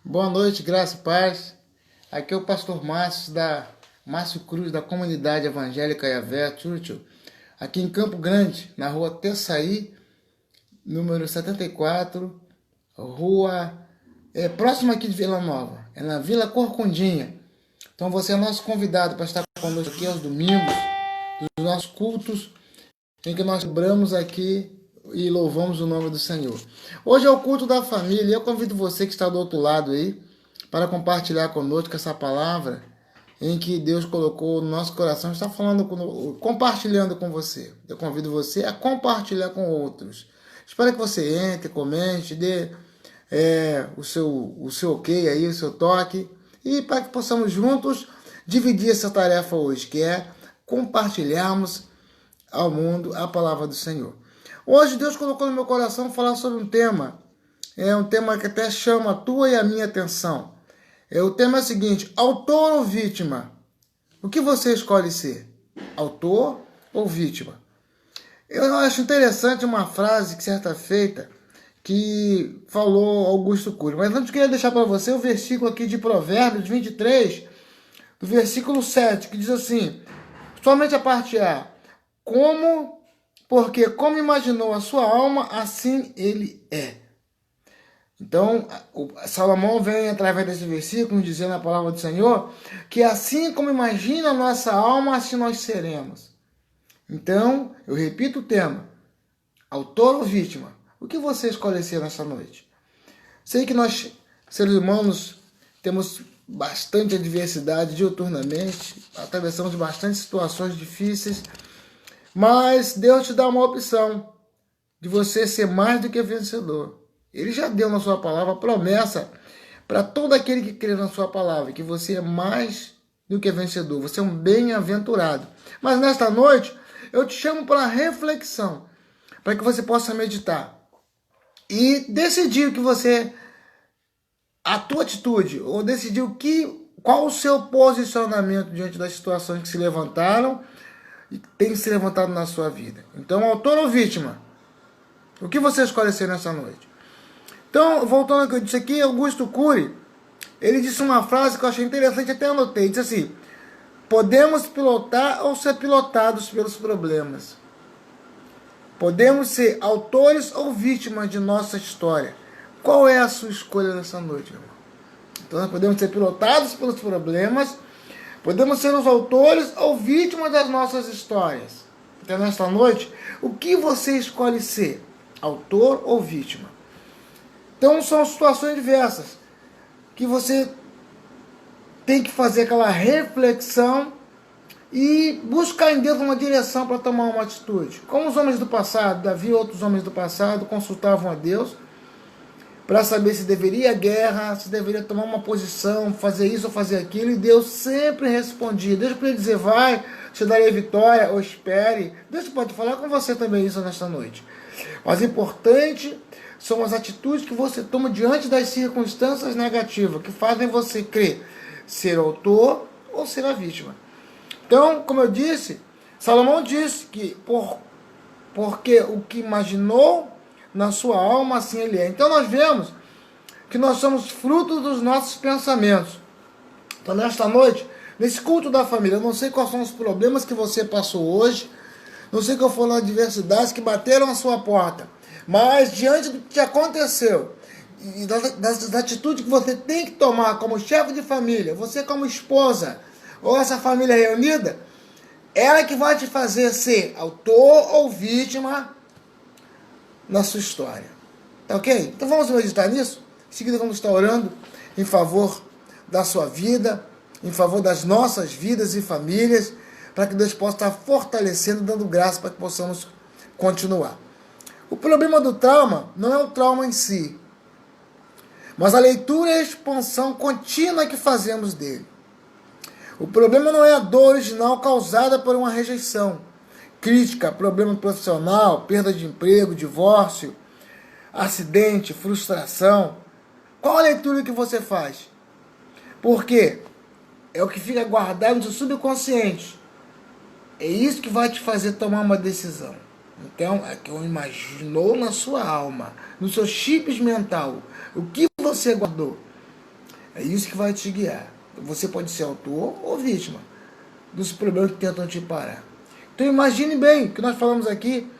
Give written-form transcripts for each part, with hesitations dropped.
Boa noite, graça e paz. Aqui é o pastor Márcio Cruz, da Comunidade Evangélica Yahvé Churchill, aqui em Campo Grande, na rua Tessaí, número 74, rua próxima aqui de Vila Nova, é na Vila Corcundinha. Então você é nosso convidado para estar conosco aqui aos domingos, dos nossos cultos, em que nós lembramos aqui e louvamos o nome do Senhor. Hoje é o culto da família e eu convido você que está do outro lado aí para compartilhar conosco essa palavra em que Deus colocou no nosso coração, está compartilhando com você. Eu convido você a compartilhar com outros. Espero que você entre, comente, dê o seu ok aí, o seu toque, e para que possamos juntos dividir essa tarefa hoje, que é compartilharmos ao mundo a palavra do Senhor. Hoje Deus colocou no meu coração falar sobre um tema que até chama a tua e a minha atenção. O tema é o seguinte: autor ou vítima? O que você escolhe ser? Autor ou vítima? Eu acho interessante uma frase que certa feita que falou Augusto Cury. Mas antes eu queria deixar para você o versículo aqui de Provérbios 23, do versículo 7, que diz assim, somente a parte A: porque como imaginou a sua alma, assim ele é. Então, Salomão vem através desse versículo dizendo a palavra do Senhor que assim como imagina a nossa alma, assim nós seremos. Então, eu repito o tema: autor ou vítima? O que você escolhe ser nessa noite? Sei que nós, seres humanos, temos bastante adversidade diuturnamente, atravessamos bastante situações difíceis, mas Deus te dá uma opção de você ser mais do que vencedor. Ele já deu na sua palavra a promessa para todo aquele que crê na sua palavra, que você é mais do que vencedor, você é um bem-aventurado. Mas nesta noite, eu te chamo para a reflexão, para que você possa meditar e decidir a tua atitude, ou decidir qual o seu posicionamento diante das situações que se levantaram e tem se levantado na sua vida. Então, autor ou vítima? O que você escolhe ser nessa noite? Então, voltando ao que eu disse aqui, Augusto Cury, ele disse uma frase que eu achei interessante, até anotei, disse assim: podemos pilotar ou ser pilotados pelos problemas. Podemos ser autores ou vítimas de nossa história. Qual é a sua escolha nessa noite, meu irmão? Então, nós podemos ser pilotados pelos problemas, podemos ser os autores ou vítimas das nossas histórias. Então, nesta noite, o que você escolhe ser? Autor ou vítima? Então, são situações diversas que você tem que fazer aquela reflexão e buscar em Deus uma direção para tomar uma atitude. Como os homens do passado, Davi e outros homens do passado consultavam a Deus para saber se deveria guerra, se deveria tomar uma posição, fazer isso ou fazer aquilo, e Deus sempre respondia. Deus podia dizer: vai, te darei vitória, ou espere. Deus pode falar com você também isso nesta noite. Mas o importante são as atitudes que você toma diante das circunstâncias negativas, que fazem você crer ser autor ou ser a vítima. Então, como eu disse, Salomão disse que porque o que imaginou na sua alma, assim ele é. Então nós vemos que nós somos frutos dos nossos pensamentos. Então nesta noite, nesse culto da família, eu não sei quais são os problemas que você passou hoje, não sei qual foram as adversidades que bateram a sua porta, mas diante do que te aconteceu e das atitudes que você tem que tomar como chefe de família, você como esposa, ou essa família reunida, ela que vai te fazer ser autor ou vítima na sua história. Tá ok? Então vamos meditar nisso? Em seguida vamos estar orando em favor da sua vida, em favor das nossas vidas e famílias, para que Deus possa estar fortalecendo, dando graça para que possamos continuar. O problema do trauma não é o trauma em si, mas a leitura e a expansão contínua que fazemos dele. O problema não é a dor original causada por uma rejeição, crítica, problema profissional, perda de emprego, divórcio, acidente, frustração. Qual a leitura que você faz? Porque é o que fica guardado no seu subconsciente. É isso que vai te fazer tomar uma decisão. Então, é que eu imaginou na sua alma, nos seus chips mental, o que você guardou. É isso que vai te guiar. Você pode ser autor ou vítima dos problemas que tentam te parar. Então imagine bem o que nós falamos aqui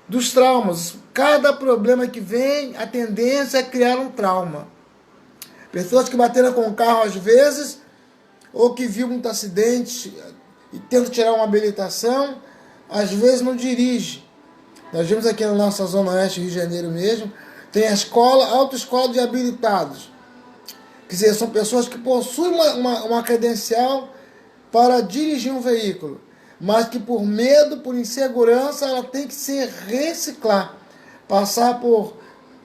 dos traumas. Cada problema que vem, a tendência é criar um trauma. Pessoas que bateram com o carro às vezes, ou que viu muito acidente e tentam tirar uma habilitação, às vezes não dirige. Nós vimos aqui na nossa Zona Oeste, Rio de Janeiro mesmo, tem a escola, autoescola de habilitados. Quer dizer, são pessoas que possuem uma credencial para dirigir um veículo, mas que por medo, por insegurança, ela tem que se reciclar, passar por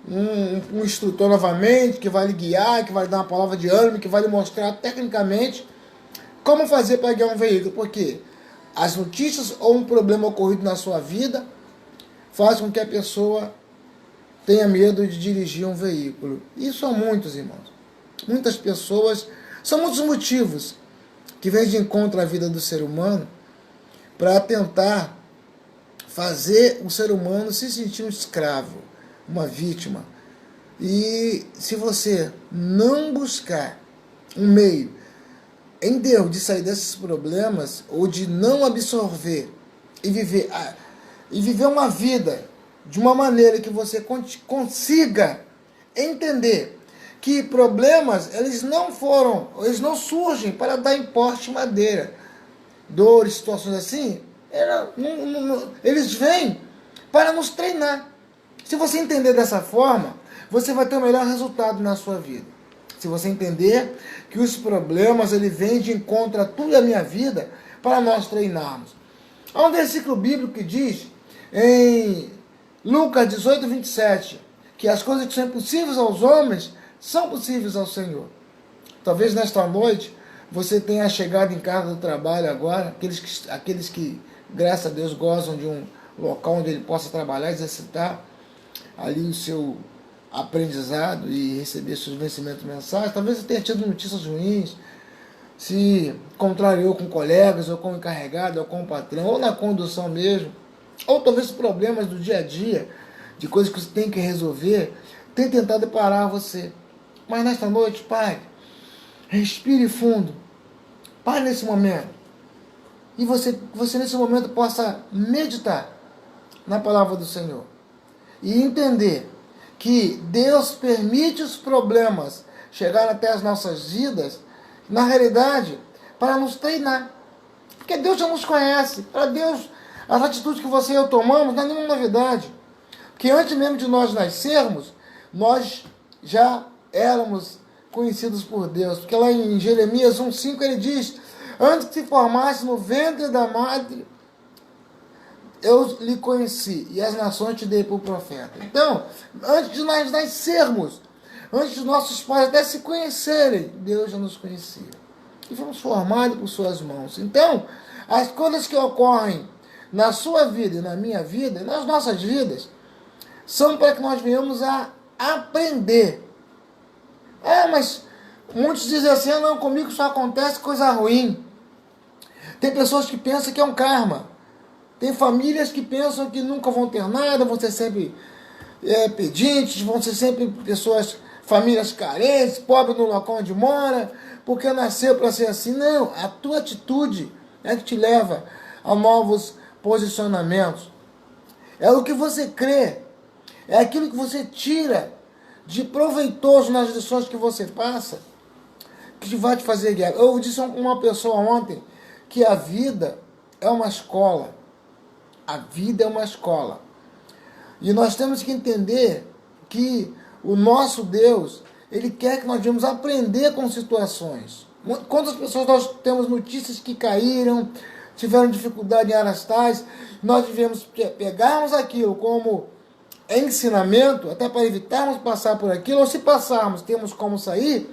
um instrutor novamente, que vai lhe guiar, que vai lhe dar uma palavra de ânimo, que vai lhe mostrar tecnicamente como fazer para guiar um veículo, porque as notícias ou um problema ocorrido na sua vida faz com que a pessoa tenha medo de dirigir um veículo. E são muitos, irmãos. Muitas pessoas, são muitos motivos que vêm de encontro à vida do ser humano para tentar fazer o ser humano se sentir um escravo, uma vítima. E se você não buscar um meio em Deus de sair desses problemas, ou de não absorver e viver uma vida de uma maneira que você consiga entender que problemas, eles não surgem para dar em porte madeira. Dores, situações assim, eles vêm para nos treinar. Se você entender dessa forma, você vai ter o melhor resultado na sua vida. Se você entender que os problemas, ele vêm de encontro a tua e a minha vida para nós treinarmos. Há um versículo bíblico que diz, em Lucas 18, 27, que as coisas que são impossíveis aos homens são possíveis ao Senhor. Talvez nesta noite você tenha chegado em casa do trabalho agora, aqueles que graças a Deus, gozam de um local onde ele possa trabalhar, exercitar ali o seu aprendizado e receber seus vencimentos mensais. Talvez você tenha tido notícias ruins, se contrariou com colegas, ou com o encarregado, ou com o patrão, ou na condução mesmo, ou talvez problemas do dia a dia, de coisas que você tem que resolver, tem tentado parar você. Mas nesta noite, pare, respire fundo, pare nesse momento, e você nesse momento possa meditar na palavra do Senhor, e entender que Deus permite os problemas chegarem até as nossas vidas, na realidade, para nos treinar. Porque Deus já nos conhece. Para Deus, as atitudes que você e eu tomamos não é nenhuma novidade. Porque antes mesmo de nós nascermos, nós já éramos conhecidos por Deus. Porque lá em Jeremias 1,5 ele diz: antes que se formasse no ventre da madre, eu lhe conheci, e as nações te dei por profeta. Então, antes de nós nascermos, antes de nossos pais até se conhecerem, Deus já nos conhecia. E fomos formados por suas mãos. Então, as coisas que ocorrem na sua vida e na minha vida, nas nossas vidas, são para que nós venhamos a aprender. Mas muitos dizem assim: não, comigo só acontece coisa ruim. Tem pessoas que pensam que é um karma. Tem famílias que pensam que nunca vão ter nada, vão ser sempre pedintes, vão ser sempre famílias carentes, pobres no local onde mora, porque nasceu para ser assim. Não, a tua atitude é que te leva a novos posicionamentos. É o que você crê, é aquilo que você tira de proveitoso nas lições que você passa, que vai te fazer guiar. Eu disse a uma pessoa ontem que a vida é uma escola. A vida é uma escola. E nós temos que entender que o nosso Deus, Ele quer que nós venhamos aprender com situações. Quantas pessoas nós temos notícias que caíram, tiveram dificuldade em áreas tais, nós devemos pegarmos aquilo como ensinamento, até para evitarmos passar por aquilo, ou se passarmos, temos como sair.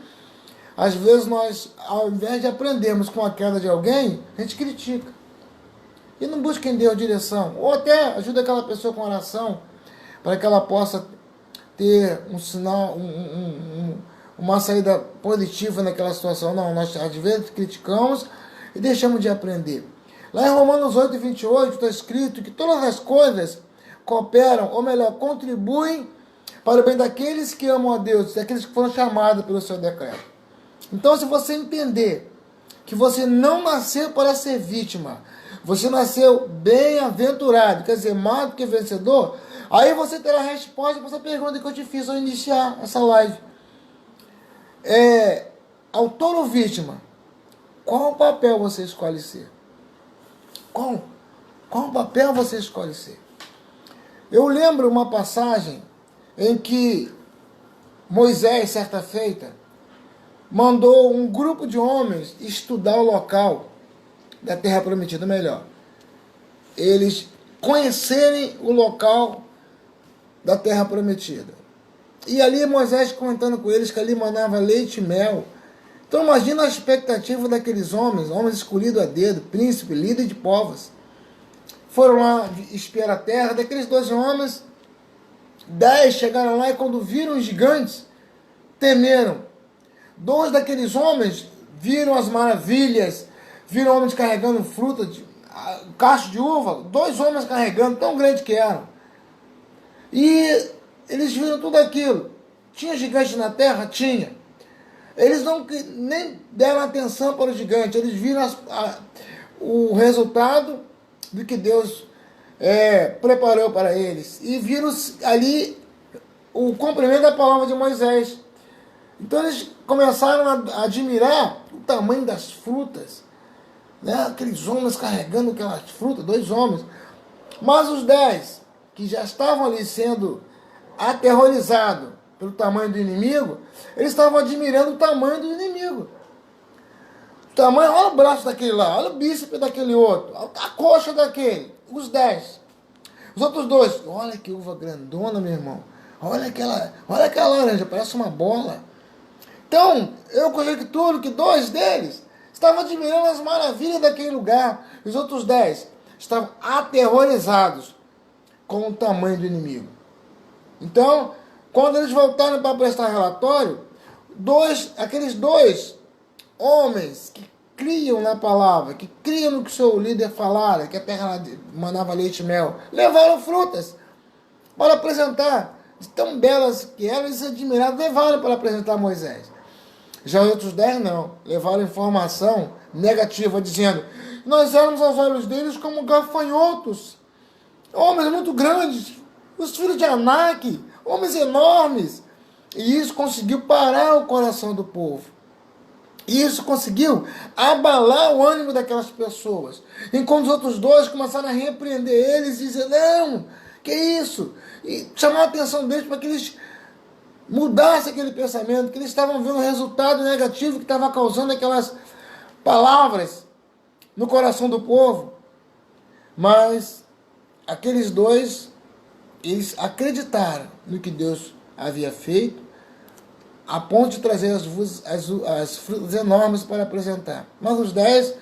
Às vezes nós, ao invés de aprendermos com a queda de alguém, a gente critica. E não busca em Deus direção. Ou até ajuda aquela pessoa com oração, para que ela possa ter um sinal, uma saída positiva naquela situação. Não, nós às vezes criticamos e deixamos de aprender. Lá em Romanos 8, 28, está escrito que todas as coisas cooperam, ou melhor, contribuem para o bem daqueles que amam a Deus, daqueles que foram chamados pelo seu decreto. Então, se você entender que você não nasceu para ser vítima, você nasceu bem-aventurado, quer dizer, mais do que vencedor, aí você terá a resposta para essa pergunta que eu te fiz ao iniciar essa live. Autor ou vítima? Qual papel você escolhe ser? Qual papel você escolhe ser? Eu lembro uma passagem em que Moisés, certa feita, mandou um grupo de homens estudar o local da Terra Prometida, melhor. Eles conhecerem o local da Terra Prometida. E ali Moisés comentando com eles que ali manava leite e mel. Então imagina a expectativa daqueles homens escolhidos a dedo, príncipe, líder de povos. Foram lá espiar a terra. Daqueles 12 homens, 10 chegaram lá e quando viram os gigantes, temeram. 2 daqueles homens viram as maravilhas, viram homens carregando fruta, cacho de uva, 2 homens carregando, tão grande que eram. E eles viram tudo aquilo. Tinha gigante na terra? Tinha. Eles não nem deram atenção para o gigante, eles viram o resultado do que Deus preparou para eles. E viram ali o cumprimento da palavra de Moisés. Então eles começaram a admirar o tamanho das frutas, né? Aqueles homens carregando aquelas frutas, 2 homens. Mas os 10, que já estavam ali sendo aterrorizados pelo tamanho do inimigo, eles estavam admirando o tamanho do inimigo. O tamanho, olha o braço daquele lá, olha o bíceps daquele outro, a coxa daquele, os 10. Os outros 2, olha que uva grandona, meu irmão. Olha aquela laranja, parece uma bola. Então, eu conjecturo que 2 deles estavam admirando as maravilhas daquele lugar. Os outros 10 estavam aterrorizados com o tamanho do inimigo. Então, quando eles voltaram para prestar relatório, aqueles 2 homens que criam na palavra, que criam no que o seu líder falara, que a terra mandava leite e mel, levaram frutas para apresentar. Tão belas que eram, eles admirados, levaram para apresentar a Moisés. Já os outros 10 não, levaram informação negativa, dizendo: nós éramos aos olhos deles como gafanhotos, homens muito grandes, os filhos de Anak, homens enormes. E isso conseguiu parar o coração do povo. Isso conseguiu abalar o ânimo daquelas pessoas. Enquanto os outros 2 começaram a repreender eles e dizer: não, que isso? E chamar a atenção deles para que eles mudassem aquele pensamento, que eles estavam vendo o resultado negativo que estava causando aquelas palavras no coração do povo. Mas aqueles 2, eles acreditaram no que Deus havia feito, a ponto de trazer as frutas enormes para apresentar. Mas os 10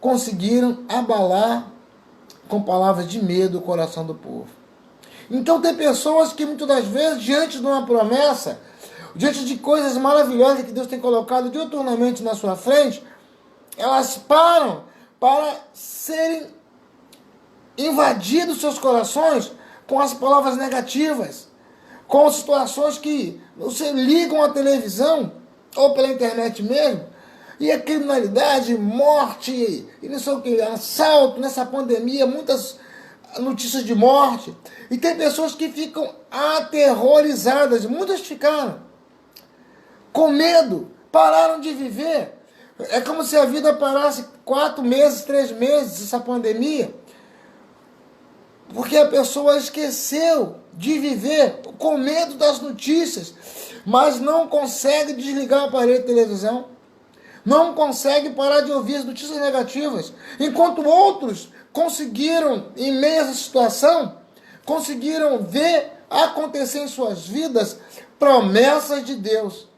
conseguiram abalar com palavras de medo o coração do povo. Então tem pessoas que muitas das vezes, diante de uma promessa, diante de coisas maravilhosas que Deus tem colocado diuturnamente na sua frente, elas param para serem invadidos seus corações com as palavras negativas, com situações que você ligam a televisão, ou pela internet mesmo, e a criminalidade, morte, e não sei o que, assalto, nessa pandemia, muitas notícias de morte. E tem pessoas que ficam aterrorizadas, muitas ficaram com medo, pararam de viver. É como se a vida parasse 4 meses, 3 meses, essa pandemia, porque a pessoa esqueceu de viver com medo das notícias, mas não consegue desligar o aparelho de televisão, não consegue parar de ouvir as notícias negativas, enquanto outros conseguiram, em meio a essa situação, conseguiram ver acontecer em suas vidas promessas de Deus.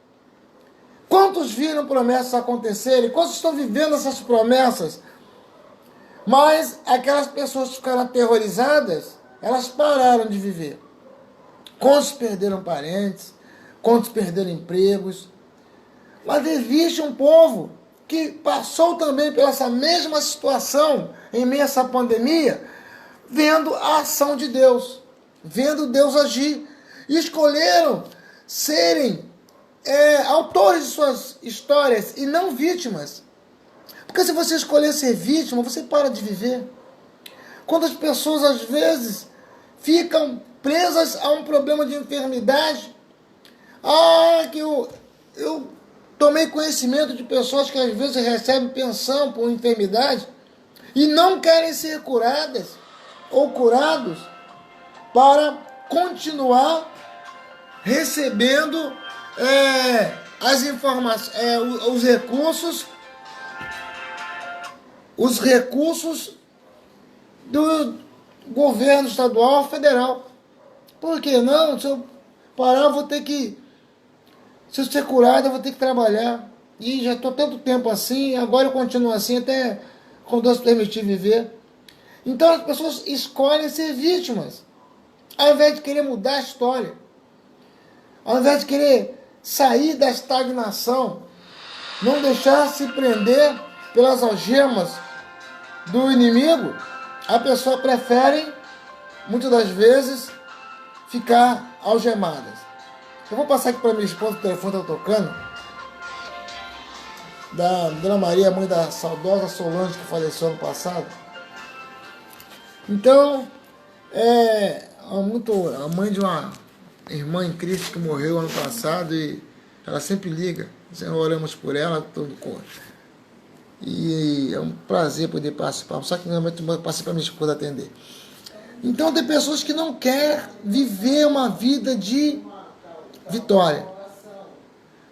Quantos viram promessas acontecerem? Quantos estão vivendo essas promessas? Mas aquelas pessoas que ficaram aterrorizadas, elas pararam de viver. Quantos perderam parentes? Quantos perderam empregos? Mas existe um povo que passou também por essa mesma situação em meio a essa pandemia, vendo a ação de Deus, vendo Deus agir. E escolheram serem autores de suas histórias e não vítimas. Porque se você escolher ser vítima, você para de viver. Quando as pessoas, às vezes, ficam presas a um problema de enfermidade, que eu tomei conhecimento de pessoas que às vezes recebem pensão por enfermidade e não querem ser curadas ou curados para continuar recebendo as informações, os recursos do governo estadual ou federal. Por que não? Se eu parar, eu vou ter que... Se eu ser curado, eu vou ter que trabalhar. E já estou tanto tempo assim, agora eu continuo assim até quando Deus permitir viver. Então as pessoas escolhem ser vítimas, ao invés de querer mudar a história. Ao invés de querer sair da estagnação, não deixar se prender pelas algemas do inimigo, a pessoa prefere, muitas das vezes, ficar algemada. Eu vou passar aqui para minha esposa, o telefone está tocando, da Dona Maria, mãe da saudosa Solange, que faleceu ano passado. Então, a mãe de uma irmã em Cristo que morreu ano passado, e ela sempre liga, oramos por ela, e é um prazer poder participar, só que normalmente eu passei para minha esposa atender. Então tem pessoas que não querem viver uma vida de vitória,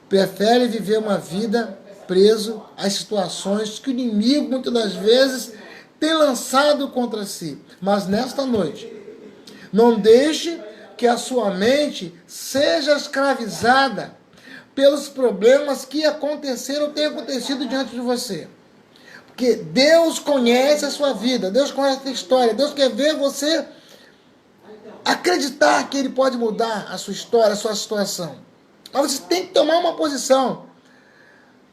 preferem viver uma vida preso às situações que o inimigo muitas das vezes tem lançado contra si. Mas nesta noite, não deixe que a sua mente seja escravizada pelos problemas que aconteceram ou têm acontecido diante de você. Porque Deus conhece a sua vida, Deus conhece a sua história, Deus quer ver você acreditar que Ele pode mudar a sua história, a sua situação. Mas você tem que tomar uma posição.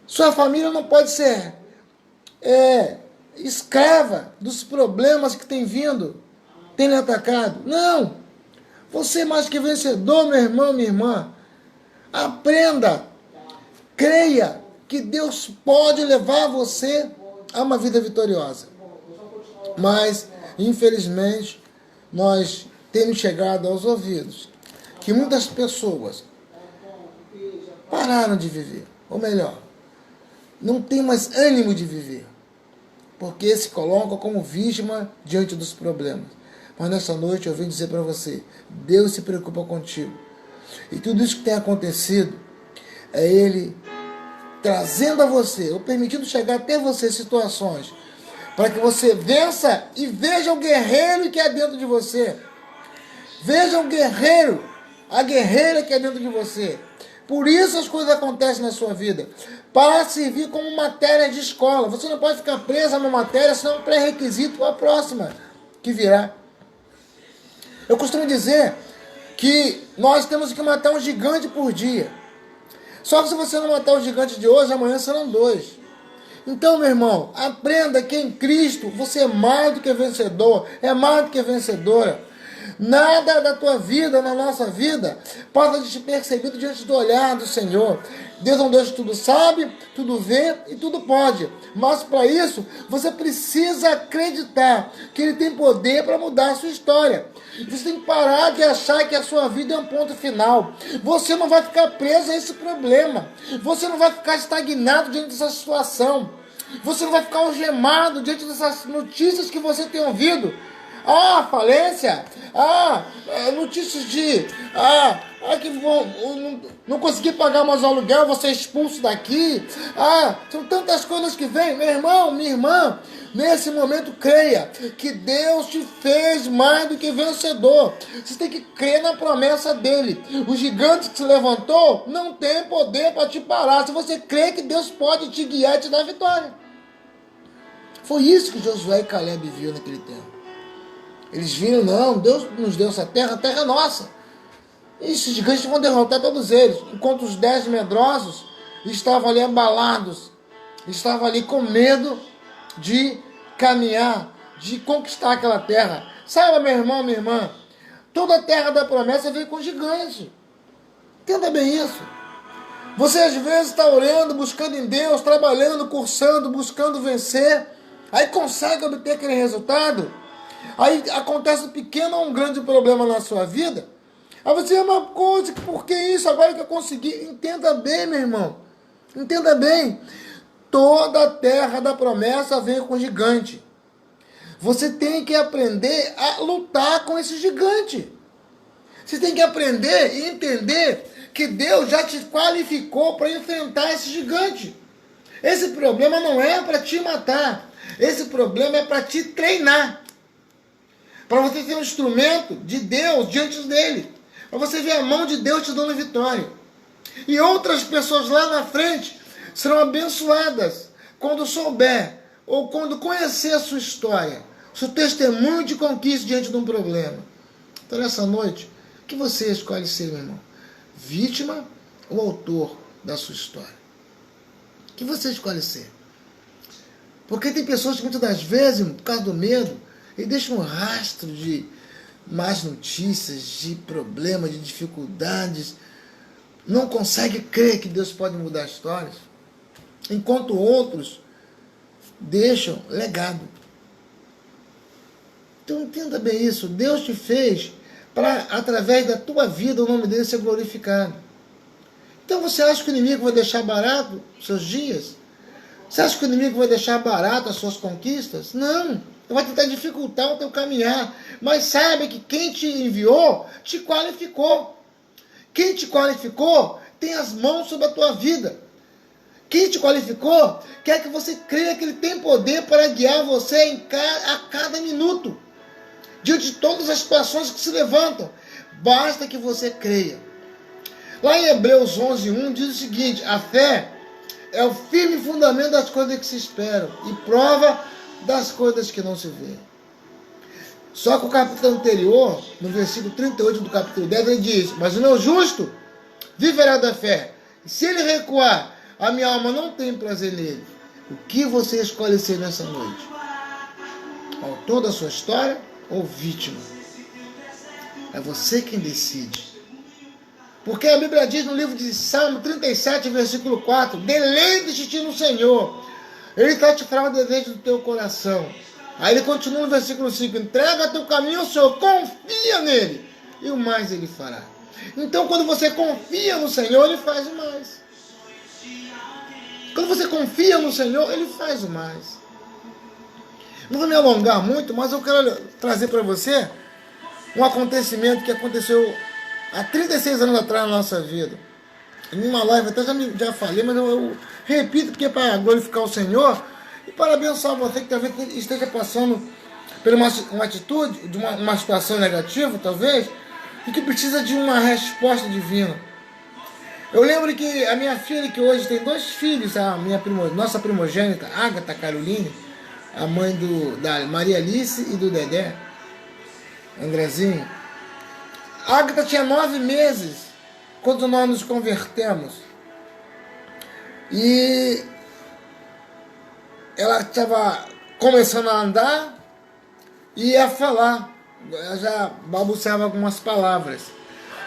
Sua família não pode ser escrava dos problemas que tem vindo, tem lhe atacado. Não! Você é mais que vencedor, meu irmão, minha irmã. Aprenda, creia que Deus pode levar você a uma vida vitoriosa. Mas, infelizmente, nós temos chegado aos ouvidos que muitas pessoas pararam de viver. Ou melhor, não tem mais ânimo de viver, porque se colocam como vítima diante dos problemas. Mas nessa noite eu vim dizer para você, Deus se preocupa contigo. E tudo isso que tem acontecido é Ele trazendo a você, ou permitindo chegar até você situações, para que você vença e veja o guerreiro que é dentro de você. Veja o guerreiro, a guerreira que é dentro de você. Por isso as coisas acontecem na sua vida, para servir como matéria de escola. Você não pode ficar presa numa matéria, senão é um pré-requisito para a próxima que virá. Eu costumo dizer que nós temos que matar um gigante por dia. Só que se você não matar o gigante de hoje, amanhã serão 2. Então, meu irmão, aprenda que em Cristo você é mais do que vencedor, é mais do que vencedora. Nada da tua vida, na nossa vida, passa de te percebido diante do olhar do Senhor. Deus é um Deus que tudo sabe, tudo vê e tudo pode. Mas para isso, você precisa acreditar que Ele tem poder para mudar a sua história. Você tem que parar de achar que a sua vida é um ponto final. Você não vai ficar preso a esse problema. Você não vai ficar estagnado diante dessa situação. Você não vai ficar algemado diante dessas notícias que você tem ouvido. Falência. Notícias de... que não consegui pagar mais o aluguel, vou ser expulso daqui. São tantas coisas que vêm. Meu irmão, minha irmã, nesse momento creia que Deus te fez mais do que vencedor. Você tem que crer na promessa dele. O gigante que se levantou não tem poder para te parar. Se você crê que Deus pode te guiar e te dar vitória. Foi isso que Josué e Caleb viram naquele tempo. Eles viram, não, Deus nos deu essa terra, a terra é nossa. E esses gigantes vão derrotar todos eles. Enquanto os 10 medrosos estavam ali abalados, estavam ali com medo de caminhar, de conquistar aquela terra. Saiba, meu irmão, minha irmã, toda a terra da promessa veio com gigantes. Entenda bem isso. Você às vezes está orando, buscando em Deus, trabalhando, cursando, buscando vencer. Aí consegue obter aquele resultado. Aí acontece um pequeno ou um grande problema na sua vida. Aí você é uma coisa, por que isso? Agora que eu consegui. Entenda bem, meu irmão. Entenda bem. Toda a terra da promessa vem com gigante. Você tem que aprender a lutar com esse gigante. Você tem que aprender e entender que Deus já te qualificou para enfrentar esse gigante. Esse problema não é para te matar. Esse problema é para te treinar. Para você ser um instrumento de Deus diante dele. Para você ver a mão de Deus te dando vitória. E outras pessoas lá na frente serão abençoadas quando souber ou quando conhecer a sua história, seu testemunho de conquista diante de um problema. Então nessa noite, o que você escolhe ser, meu irmão? Vítima ou autor da sua história? O que você escolhe ser? Porque tem pessoas que muitas das vezes, por causa do medo, eles deixam um rastro de más notícias, de problemas, de dificuldades. Não conseguem crer que Deus pode mudar histórias. Enquanto outros deixam legado. Então entenda bem isso. Deus te fez para, através da tua vida, o nome dele ser glorificado. Então você acha que o inimigo vai deixar barato os seus dias? Você acha que o inimigo vai deixar barato as suas conquistas? Não. Ele vai tentar dificultar o teu caminhar. Mas saiba que quem te enviou, te qualificou. Quem te qualificou tem as mãos sobre a tua vida. Quem te qualificou quer que você creia que ele tem poder para guiar você a cada minuto. Diante de todas as situações que se levantam. Basta que você creia. Lá em Hebreus 11:1 diz o seguinte: a fé é o firme fundamento das coisas que se esperam e prova das coisas que não se vê. Só que o capítulo anterior, no versículo 38 do capítulo 10, ele diz: mas o meu justo viverá da fé. E se ele recuar, a minha alma não tem prazer nele. O que você escolhe ser nessa noite? Autor da sua história ou vítima? É você quem decide. Porque a Bíblia diz no livro de Salmo 37, versículo 4, deleite-te no Senhor. Ele está te falando o desejo do teu coração. Aí ele continua no versículo 5, entrega teu caminho ao Senhor, confia nele, e o mais ele fará. Então quando você confia no Senhor, ele faz o mais. Quando você confia no Senhor, ele faz o mais. Não vou me alongar muito, mas eu quero trazer para você um acontecimento que aconteceu há 36 anos atrás na nossa vida. Em uma live, até já falei, mas eu repito, porque é para glorificar o Senhor e para abençoar você que talvez esteja passando por uma atitude, de uma situação negativa, talvez, e que precisa de uma resposta divina. Eu lembro que a minha filha, que hoje tem 2 filhos, nossa primogênita, Agatha Caroline, a mãe da Maria Alice e do Dedé, Andrezinho. A Agatha tinha 9 meses quando nós nos convertemos. E ela estava começando a andar e a falar. Ela já balbuciava algumas palavras.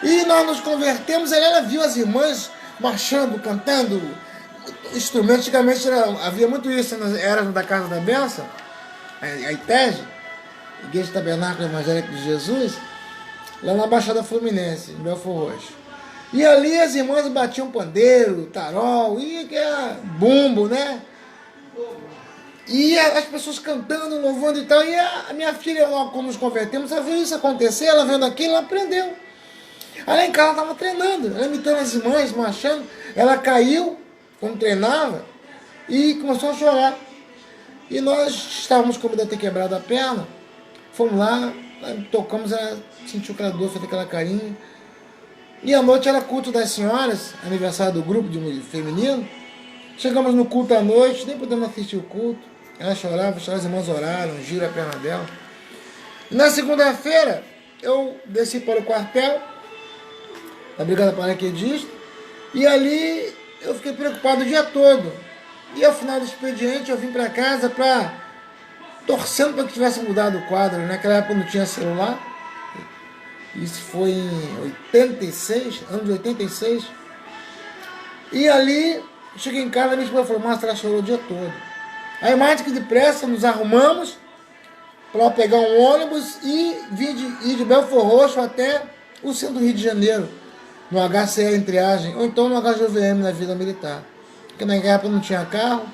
E nós nos convertemos, ela viu as irmãs marchando, cantando instrumentos. Antigamente havia muito isso nas eras da Casa da Bênção, a ITEG, Igreja Tabernáculo Evangélico de Jesus, lá na Baixada Fluminense, em Belford Roxo. E ali as irmãs batiam pandeiro, tarol, e bumbo, né? E as pessoas cantando, louvando e tal. E a minha filha, logo quando nos convertemos, ela viu isso acontecer, ela vendo aquilo, ela aprendeu. Ela em casa estava treinando, ela imitando as irmãs, marchando. Ela caiu, quando treinava, e começou a chorar. E nós estávamos com medo de ter quebrado a perna. Fomos lá, tocamos, ela sentiu aquela dor, fez aquela carinha. E à noite era culto das senhoras, aniversário do grupo de feminino. Chegamos no culto à noite, nem podemos assistir o culto. Ela chorava, as irmãs oraram, gira a perna dela. E na segunda-feira, eu desci para o quartel da Brigada Paraquedista, e ali eu fiquei preocupado o dia todo. E ao final do expediente eu vim para casa torcendo para que tivesse mudado o quadro. Naquela época não tinha celular. Isso foi em 86, ano de 86. E ali, cheguei em casa, minha esposa falou, Márcia, ela chorou o dia todo. Aí mais que depressa, nos arrumamos para pegar um ônibus e ir de Belford Roxo até o centro do Rio de Janeiro, no HCE em Triagem, ou então no HGVM na Vila Militar. Porque na época não tinha carro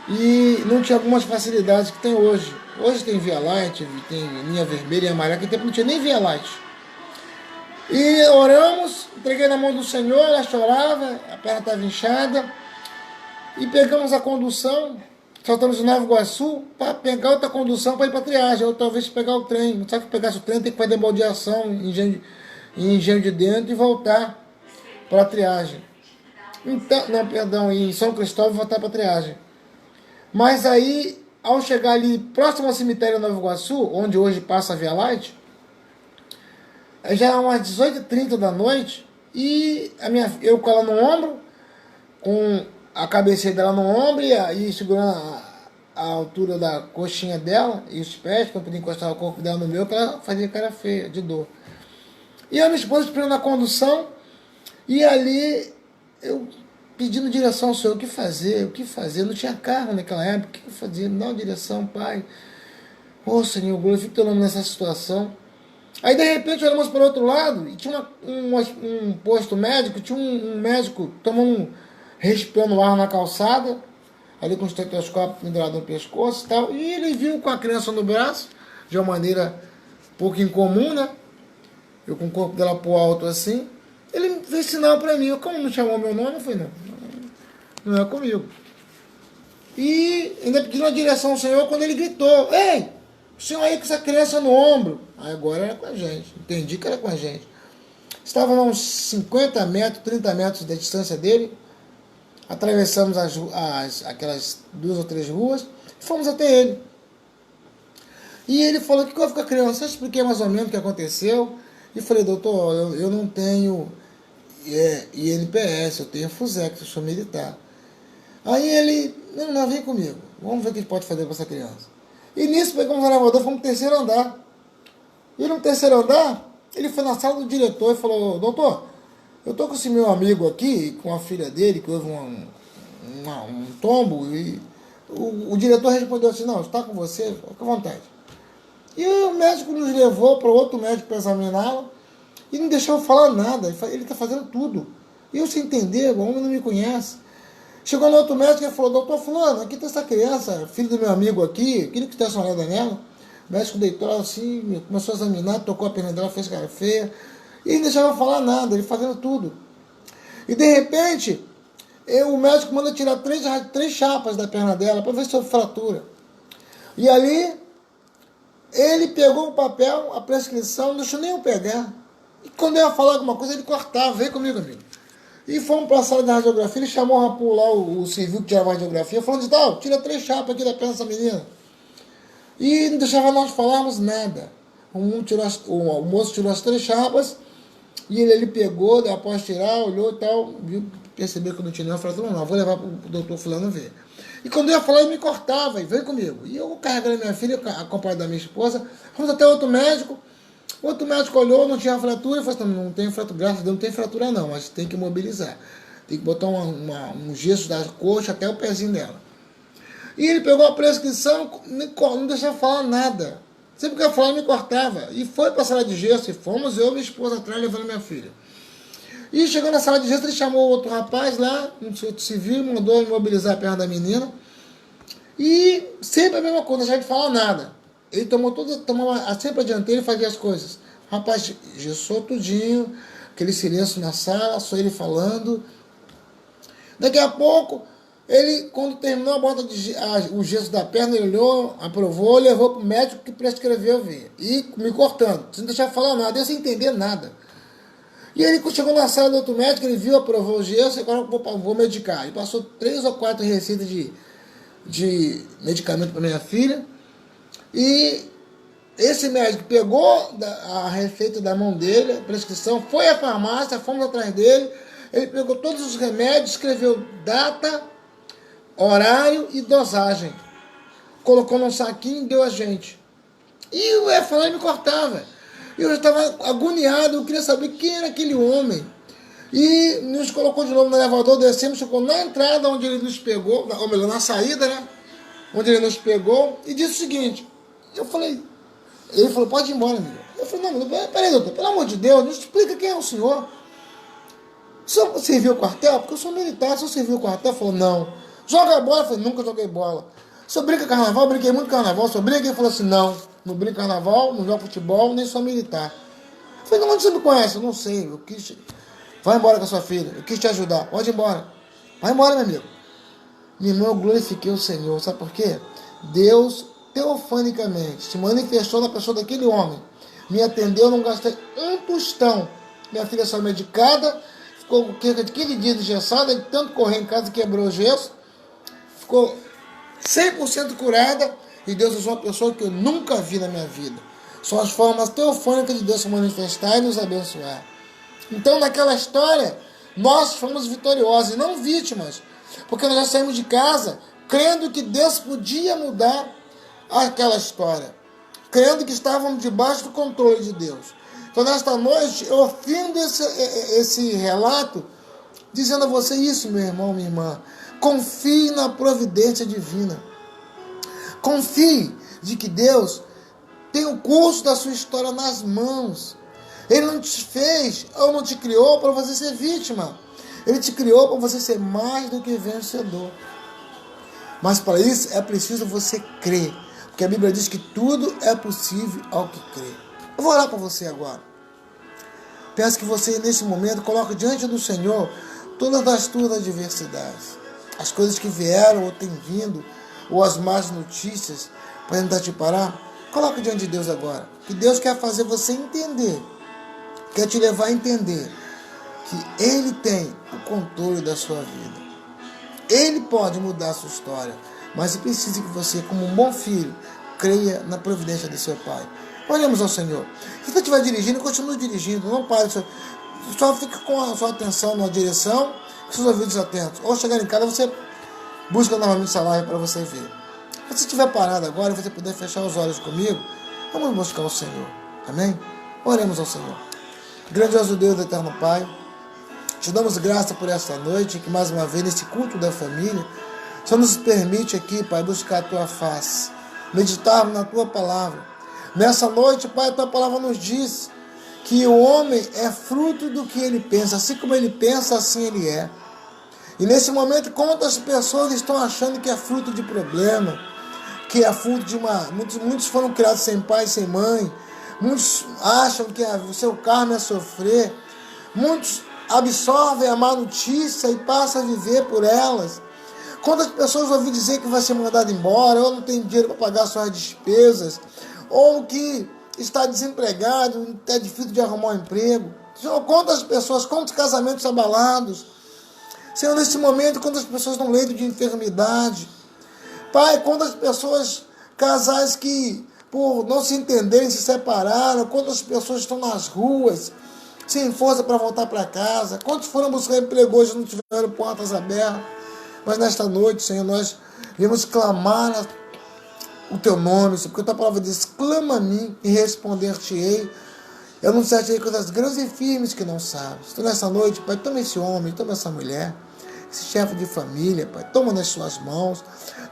e não tinha algumas facilidades que tem hoje. Hoje tem Via Light, tem linha vermelha e amarela, naquele tempo não tinha nem Via Light. E oramos, entreguei na mão do Senhor, ela chorava, a perna estava inchada, e pegamos a condução, saltamos em Nova Iguaçu, para pegar outra condução para ir para Triagem, ou talvez pegar o trem. Só que pegasse o trem tem que fazer baldeação em Engenho de Dentro e voltar para Triagem. Então, não, perdão, em São Cristóvão e voltar para Triagem. Mas aí, ao chegar ali próximo ao cemitério Nova Iguaçu, onde hoje passa a Via Light, já eram umas 18h30 da noite, e eu com ela no ombro, com a cabeça dela no ombro e segurando a altura da coxinha dela e os pés, que eu podia encostar o corpo dela no meu, que ela fazia cara feia, de dor. E a minha esposa esperando na condução, e ali eu pedindo direção ao Senhor, o que fazer, não tinha carro naquela época, o que eu fazia? Me dá uma direção, Pai. Ô Senhor, glorifique teu nome nessa situação. Aí de repente olhamos para o outro lado e tinha um posto médico, tinha um médico tomando respirando ar na calçada, ali com o estetoscópio pendurado no pescoço e tal, e ele viu com a criança no braço, de uma maneira pouco incomum, né? Eu com o corpo dela pro alto assim, ele fez sinal para mim, como não chamou meu nome, eu falei, não é comigo. E ainda pediu uma direção ao Senhor quando ele gritou, ei, o senhor aí com essa criança no ombro. Aí agora era com a gente, entendi que era com a gente. Estava a uns 50 metros, 30 metros da distância dele, atravessamos aquelas 2 ou 3 ruas e fomos até ele. E ele falou, o que houve com a criança? Eu expliquei mais ou menos o que aconteceu e falei, doutor, eu não tenho INPS, eu tenho FUSEC, eu sou militar. Aí ele, não, vem comigo, vamos ver o que ele pode fazer com essa criança. E nisso pegamos o elevador, fomos no terceiro andar. E no terceiro andar, ele foi na sala do diretor e falou, doutor, eu tô com esse meu amigo aqui, com a filha dele, que houve um tombo, e o diretor respondeu assim, não, está com você, fica à vontade. E o médico nos levou para outro médico para examiná-lo, e não deixou eu falar nada, ele está fazendo tudo. E eu sem entender, o homem não me conhece. Chegou no outro médico e falou, doutor fulano, aqui tem essa criança, filho do meu amigo aqui, queria que desse uma olhada nela. O médico deitou assim, começou a examinar, tocou a perna dela, fez cara feia, e não deixava eu falar nada, ele fazendo tudo. E de repente, o médico manda tirar três chapas da perna dela para ver se houve fratura. E ali, ele pegou o papel, a prescrição, não deixou nem eu pegar. E quando eu ia falar alguma coisa, ele cortava, veio comigo, amigo. E fomos para a sala da radiografia, ele chamou o rapaz lá, o civil que tirava a radiografia, falando de tal, tira 3 chapas aqui da perna dessa menina. E não deixava nós falarmos nada. O moço tirou as 3 chapas, e ele pegou, após tirar, olhou e tal, viu, percebeu que não tinha nenhuma fratura, não, vou levar para o doutor fulano ver. E quando eu ia falar, ele me cortava, e veio comigo. E eu carregando minha filha, acompanhado da minha esposa, fomos até outro médico olhou, não tinha fratura, e falou assim, não tem fratura, graças a Deus não tem fratura não, mas tem que mobilizar. Tem que botar um gesso da coxa até o pezinho dela. E ele pegou a prescrição, não deixava falar nada. Sempre que eu falava, me cortava. E foi para a sala de gesso, e fomos eu e minha esposa atrás, levando minha filha. E chegou na sala de gesso, ele chamou outro rapaz lá, um outro civil, mandou imobilizar a perna da menina. E sempre a mesma coisa, não deixava de falar nada. Ele tomava sempre a dianteira e fazia as coisas. O rapaz gessou tudinho, aquele silêncio na sala, só ele falando. Daqui a pouco, ele, quando terminou a bota o gesso da perna, ele olhou, aprovou, levou para o médico que prescreveu ver. E me cortando, sem deixar falar nada, eu sem entender nada. E ele chegou na sala do outro médico, ele viu, aprovou o gesso, agora vou medicar. Ele passou 3 ou 4 receitas de medicamento para minha filha. E esse médico pegou a receita da mão dele, a prescrição, foi à farmácia, fomos atrás dele, ele pegou todos os remédios, escreveu data, horário e dosagem. Colocou num saquinho e deu a gente. E eu ia falar e me cortava. Eu já estava agoniado, eu queria saber quem era aquele homem. E nos colocou de novo no elevador, descemos, ficou na entrada onde ele nos pegou, ou melhor, na saída, né? Onde ele nos pegou e disse o seguinte, eu falei, ele falou, pode ir embora, amigo. Eu falei, não, peraí, doutor, pelo amor de Deus, me explica quem é o senhor. O senhor serviu o quartel? Porque eu sou militar, o senhor serviu o quartel? Ele falou, não. Joga bola? Eu falei, nunca joguei bola. O senhor brinca carnaval? Eu brinquei muito carnaval. O senhor brinca? Ele falou assim, não brinco carnaval, não jogo futebol, nem sou militar. Eu falei, onde você me conhece? Eu não sei, eu quis... Vai embora com a sua filha, eu quis te ajudar, pode ir embora. Vai embora, meu amigo. Meu irmão, eu glorifiquei o Senhor, sabe por quê? Deus, teofanicamente, se manifestou na pessoa daquele homem. Me atendeu, não gastei um tostão. Minha filha saiu medicada, ficou cerca de 15 dias engessada, de tanto correr em casa, quebrou o gesso, ficou 100% curada, e Deus usou uma pessoa que eu nunca vi na minha vida. São as formas teofânicas de Deus se manifestar e nos abençoar. Então, naquela história, nós fomos vitoriosos e não vítimas, porque nós já saímos de casa crendo que Deus podia mudar aquela história, crendo que estávamos debaixo do controle de Deus. Então, nesta noite, eu findo esse relato, dizendo a você isso, meu irmão, minha irmã. Confie na providência divina. Confie de que Deus tem o curso da sua história nas mãos. Ele não te fez ou não te criou para você ser vítima. Ele te criou para você ser mais do que vencedor. Mas para isso é preciso você crer. Porque a Bíblia diz que tudo é possível ao que crê. Eu vou orar para você agora. Peço que você, nesse momento, coloque diante do Senhor todas as tuas adversidades. As coisas que vieram ou têm vindo, ou as más notícias, para tentar te parar. Coloque diante de Deus agora. Que Deus quer fazer você entender. Quer te levar a entender que Ele tem o controle da sua vida. Ele pode mudar a sua história, mas precisa que você, como um bom filho, creia na providência do seu Pai. Olhemos ao Senhor. Se você estiver dirigindo, continue dirigindo. Não pare. Só fique com a sua atenção na direção, com seus ouvidos atentos. Ou chegar em casa, você busca novamente essa live para você ver. Se você estiver parado agora, você puder fechar os olhos comigo, vamos buscar o Senhor. Amém? Oremos ao Senhor. Grandioso Deus, eterno Pai, te damos graça por esta noite, que mais uma vez, nesse culto da família, só nos permite aqui, Pai, buscar a Tua face, meditarmos na Tua palavra. Nessa noite, Pai, a Tua palavra nos diz que o homem é fruto do que ele pensa, assim como ele pensa, assim ele é. E nesse momento, quantas pessoas estão achando que é fruto de problema, que é fruto de muitos foram criados sem pai, sem mãe, muitos acham que o seu karma é sofrer, muitos absorvem a má notícia e passam a viver por elas. Quantas pessoas ouvem dizer que vai ser mandado embora, ou não tem dinheiro para pagar suas despesas, ou que está desempregado, é difícil de arrumar um emprego. Senhor, quantas pessoas, quantos casamentos abalados. Senhor, nesse momento, quantas pessoas no leito de enfermidade. Pai, quantas pessoas, casais que por não se entenderem, se separaram, quantas pessoas estão nas ruas, sem força para voltar para casa, quantos foram buscar emprego hoje e não tiveram portas abertas. Mas nesta noite, Senhor, nós viemos clamar o Teu nome, porque a Tua palavra diz, clama a mim e responder-te-ei. Eu não sei coisas grandes e firmes que não sabes. Então nessa noite, Pai, toma esse homem, toma essa mulher, esse chefe de família, Pai, toma nas suas mãos,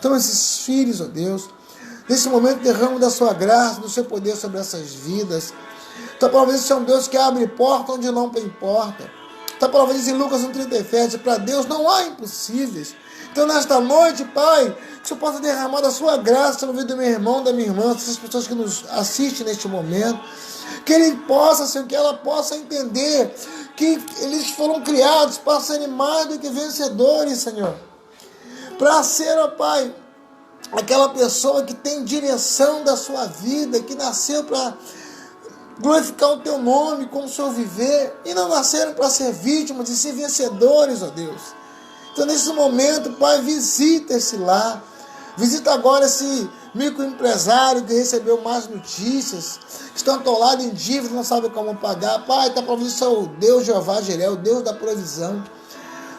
toma esses filhos, ó Deus. Nesse momento, derrama da sua graça, do seu poder sobre essas vidas. Tua palavra diz que é um Deus que abre porta onde não tem porta. Tua palavra diz em Lucas 1,37, para Deus não há impossíveis. Então, nesta noite, Pai, que você possa derramar da sua graça no vida do meu irmão, da minha irmã, dessas pessoas que nos assistem neste momento, que ele possa, Senhor, que ela possa entender que eles foram criados para serem mais do que vencedores, Senhor. Para ser, ó Pai, aquela pessoa que tem direção da sua vida, que nasceu para glorificar o Teu nome com o seu viver, e não nasceram para ser vítimas e ser vencedores, ó Deus. Então, nesse momento, Pai, visita esse lar, visita agora esse microempresário que recebeu más notícias, que estão atolados em dívida, não sabem como pagar. Pai, está provisto o Deus Jeová Jireh, o Deus da provisão.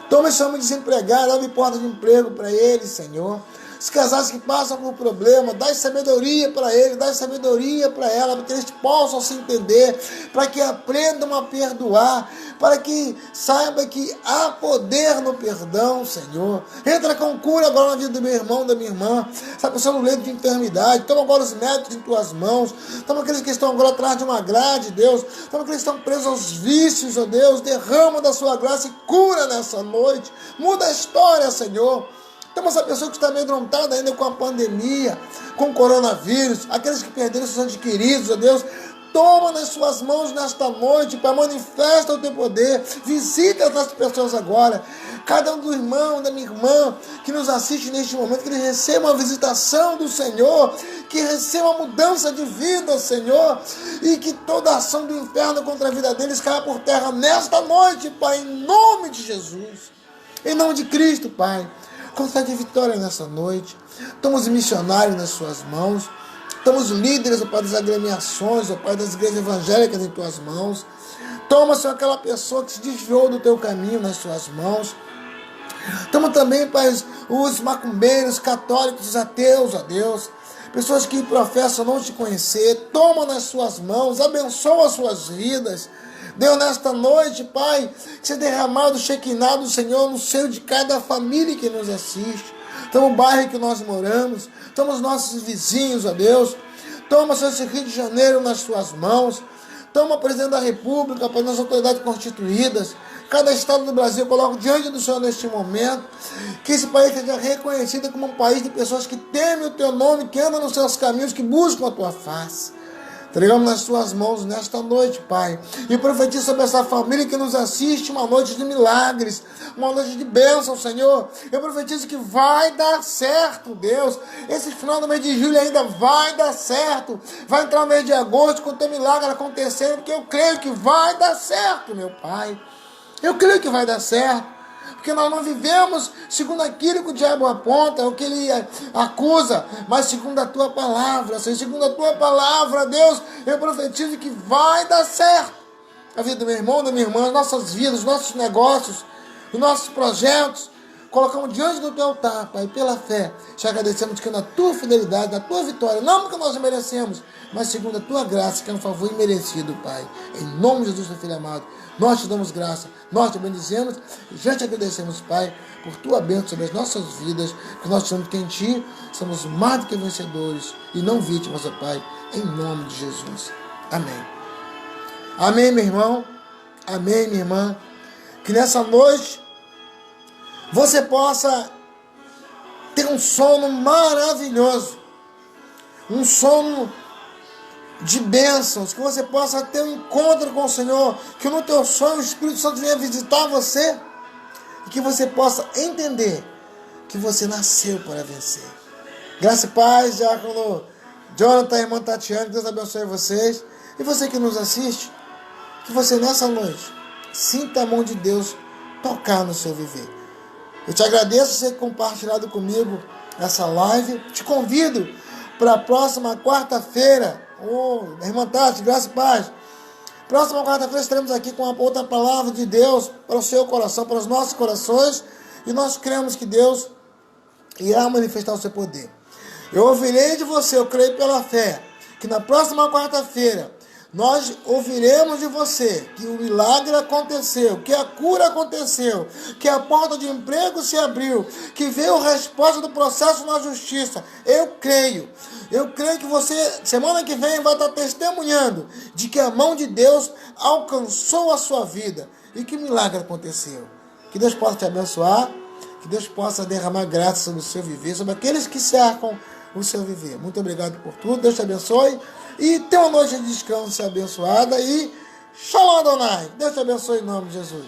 Toma esse homem desempregado, abre porta de emprego para ele, Senhor. Os casais que passam por problema, dá sabedoria para ele, dá sabedoria para ela, para que eles possam se entender, para que aprendam a perdoar, para que saiba que há poder no perdão, Senhor. Entra com cura agora na vida do meu irmão, da minha irmã, essa pessoa no leito de enfermidade. Toma agora os médicos em tuas mãos. Toma aqueles que estão agora atrás de uma grade, Deus. Toma aqueles que estão presos aos vícios, ó Deus. Derrama da sua graça e cura nessa noite. Muda a história, Senhor. Temos essa pessoa que está amedrontada ainda com a pandemia, com o coronavírus, aqueles que perderam seus entes queridos, ó Deus. Toma nas suas mãos nesta noite, Pai, manifesta o teu poder, visita essas pessoas agora, cada um do irmão, da minha irmã, que nos assiste neste momento, que eles recebam a visitação do Senhor, que recebam a mudança de vida, Senhor, e que toda ação do inferno contra a vida deles caia por terra nesta noite, Pai, em nome de Jesus, em nome de Cristo, Pai. Concede vitória nessa noite. Toma os missionários nas suas mãos. Toma os líderes, ó Pai, das agremiações, ó Pai, das igrejas evangélicas em tuas mãos. Toma, Senhor, aquela pessoa que se desviou do teu caminho nas suas mãos. Toma também, Pai, os macumbeiros, católicos, os ateus, ó Deus. Pessoas que professam não te conhecer. Toma nas suas mãos, abençoa as suas vidas. Deus, nesta noite, Pai, que seja derramado o Shekinah do Senhor no seio de cada família que nos assiste. Toma o bairro que nós moramos, toma os nossos vizinhos, ó Deus. Toma, Senhor, esse Rio de Janeiro nas suas mãos. Toma o presidente da República, para as autoridades constituídas. Cada estado do Brasil eu coloco diante do Senhor neste momento. Que esse país seja reconhecido como um país de pessoas que temem o teu nome, que andam nos seus caminhos, que buscam a tua face. Entregamos nas tuas mãos nesta noite, Pai. E profetizo sobre essa família que nos assiste uma noite de milagres, uma noite de bênção, Senhor. Eu profetizo que vai dar certo, Deus. Esse final do mês de julho ainda vai dar certo. Vai entrar no mês de agosto com o teu milagre acontecendo, porque eu creio que vai dar certo, meu Pai. Eu creio que vai dar certo. Porque nós não vivemos segundo aquilo que o diabo aponta, o que ele acusa, mas segundo a tua palavra. Segundo a tua palavra, Deus, eu profetizo que vai dar certo. A vida do meu irmão, da minha irmã, nossas vidas, nossos negócios, os nossos projetos, colocamos diante do teu altar, Pai, pela fé. Te agradecemos que na tua fidelidade, na tua vitória, não porque nós merecemos, mas segundo a tua graça, que é um favor imerecido, Pai. Em nome de Jesus, teu Filho amado, nós te damos graça, nós te bendizemos e já te agradecemos, Pai, por tua bênção sobre as nossas vidas, porque nós sabemos que em ti somos mais do que vencedores e não vítimas, ó Pai, em nome de Jesus. Amém. Amém, meu irmão. Amém, minha irmã. Que nessa noite você possa ter um sono maravilhoso, um sono de bênçãos, que você possa ter um encontro com o Senhor, que no teu sonho o Espírito Santo venha visitar você e que você possa entender que você nasceu para vencer. Graça e paz, diácono Jonathan, irmã Tatiana, Deus abençoe vocês. E você que nos assiste, que você nessa noite sinta a mão de Deus tocar no seu viver. Eu te agradeço por você ter compartilhado comigo essa live. Te convido para a próxima quarta-feira. Irmã Tati, graça e paz. Próxima quarta-feira estaremos aqui com uma outra palavra de Deus para o seu coração, para os nossos corações. E nós cremos que Deus irá manifestar o seu poder. Eu ouvirei de você, eu creio pela fé, que na próxima quarta-feira nós ouviremos de você que o milagre aconteceu, que a cura aconteceu, que a porta de emprego se abriu, que veio a resposta do processo na justiça. Eu creio que você, semana que vem, vai estar testemunhando de que a mão de Deus alcançou a sua vida e que milagre aconteceu. Que Deus possa te abençoar, que Deus possa derramar graça sobre o seu viver, sobre aqueles que cercam o seu viver. Muito obrigado por tudo, Deus te abençoe. E tenha uma noite de descanso abençoada e Shalom Adonai. Deus te abençoe em nome de Jesus.